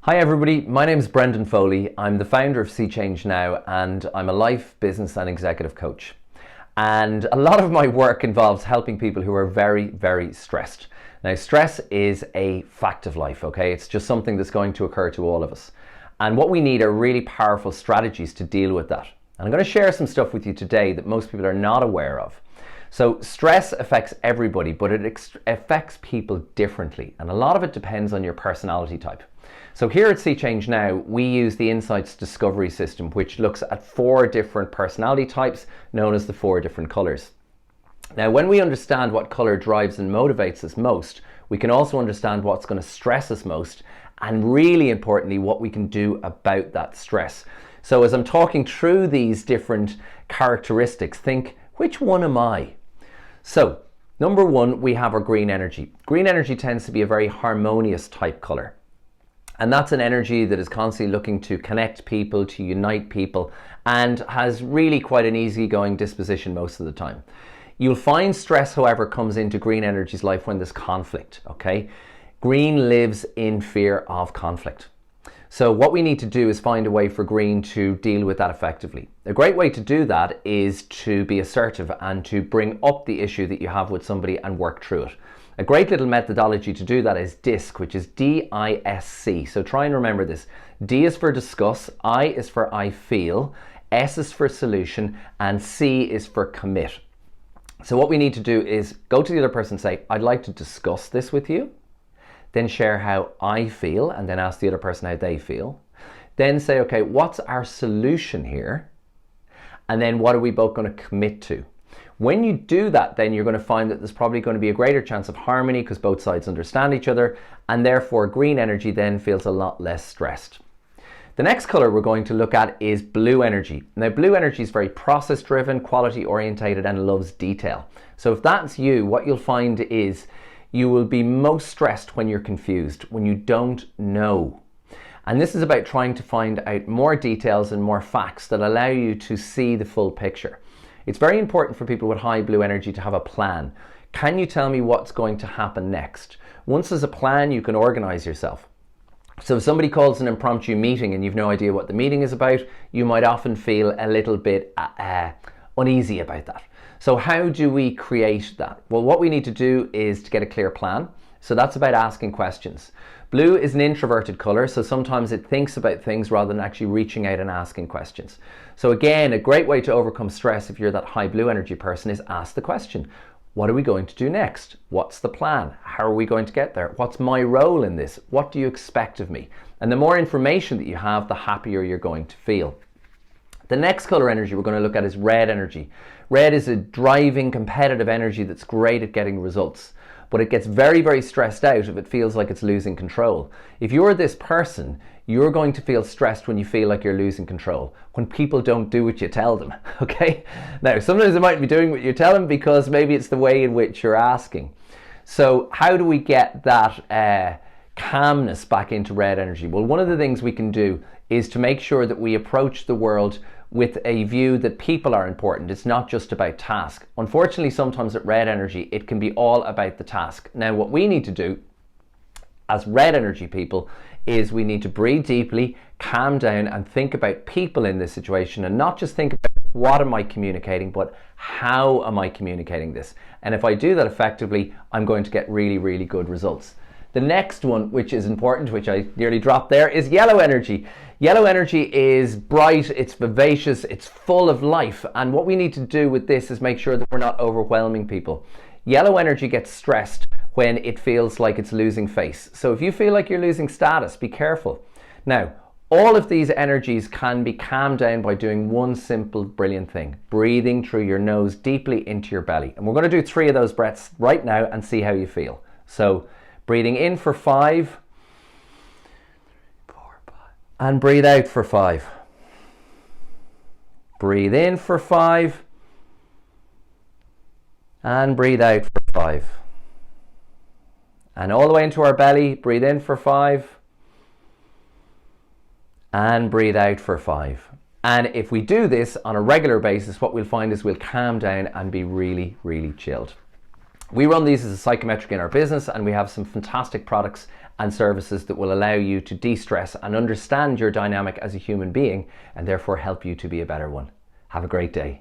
Hi everybody, my name is Brendan Foley. I'm the founder of See Change Now and I'm a life, business and executive coach. And a lot of my work involves helping people who are very, very stressed. Now, stress is a fact of life, okay? It's just something that's going to occur to all of us. And what we need are really powerful strategies to deal with that. And I'm going to share some stuff with you today that most people are not aware of. So stress affects everybody, but it affects people differently. And a lot of it depends on your personality type. So here at See Change Now, we use the Insights Discovery System, which looks at 4 different personality types known as the 4 different colors. Now, when we understand what color drives and motivates us most, we can also understand what's going to stress us most, and really importantly, what we can do about that stress. So as I'm talking through these different characteristics, think, which one am I? So, number 1, we have our green energy. Green energy tends to be a very harmonious type color. And that's an energy that is constantly looking to connect people, to unite people, and has really quite an easygoing disposition most of the time. You'll find stress, however, comes into green energy's life when there's conflict, okay? Green lives in fear of conflict. So what we need to do is find a way for green to deal with that effectively. A great way to do that is to be assertive and to bring up the issue that you have with somebody and work through it. A great little methodology to do that is DISC, which is D-I-S-C. So try and remember this. D is for discuss, I is for I feel, S is for solution, and C is for commit. So what we need to do is go to the other person and say, I'd like to discuss this with you. Then share how I feel, and then ask the other person how they feel. Then say, okay, what's our solution here? And then what are we both going to commit to? When you do that, then you're going to find that there's probably going to be a greater chance of harmony because both sides understand each other, and therefore green energy then feels a lot less stressed. The next color we're going to look at is blue energy. Now, blue energy is very process driven, quality orientated, and loves detail. So if that's you, what you'll find is you will be most stressed when you're confused, when you don't know. And this is about trying to find out more details and more facts that allow you to see the full picture. It's very important for people with high blue energy to have a plan. Can you tell me what's going to happen next? Once there's a plan, you can organize yourself. So if somebody calls an impromptu meeting and you've no idea what the meeting is about, you might often feel a little bit uneasy about that. So how do we create that? Well, what we need to do is to get a clear plan. So that's about asking questions. Blue is an introverted color, so sometimes it thinks about things rather than actually reaching out and asking questions. So again, a great way to overcome stress if you're that high blue energy person is ask the question. What are we going to do next? What's the plan? How are we going to get there? What's my role in this? What do you expect of me? And the more information that you have, the happier you're going to feel. The next color energy we're going to look at is red energy. Red is a driving, competitive energy that's great at getting results, but it gets very, very stressed out if it feels like it's losing control. If you're this person, you're going to feel stressed when you feel like you're losing control, when people don't do what you tell them, okay? Now, sometimes they might be doing what you tell them because maybe it's the way in which you're asking. So how do we get that calmness back into red energy? Well, one of the things we can do is to make sure that we approach the world with a view that people are important. It's not just about task. Unfortunately, sometimes at red energy, it can be all about the task. Now, what we need to do as red energy people is we need to breathe deeply, calm down, and think about people in this situation, and not just think about what am I communicating, but how am I communicating this? And if I do that effectively, I'm going to get really, really good results. The next one, which is important, which I nearly dropped there, is yellow energy. Yellow energy is bright, it's vivacious, it's full of life. And what we need to do with this is make sure that we're not overwhelming people. Yellow energy gets stressed when it feels like it's losing face. So if you feel like you're losing status, be careful. Now, all of these energies can be calmed down by doing one simple, brilliant thing. Breathing through your nose deeply into your belly. And we're going to do 3 of those breaths right now and see how you feel. So, breathing in for 5, 4, 5, and breathe out for 5. Breathe in for 5, and breathe out for 5. And all the way into our belly, breathe in for 5, and breathe out for 5. And if we do this on a regular basis, what we'll find is we'll calm down and be really, really chilled. We run these as a psychometric in our business, and we have some fantastic products and services that will allow you to de-stress and understand your dynamic as a human being, and therefore help you to be a better one. Have a great day.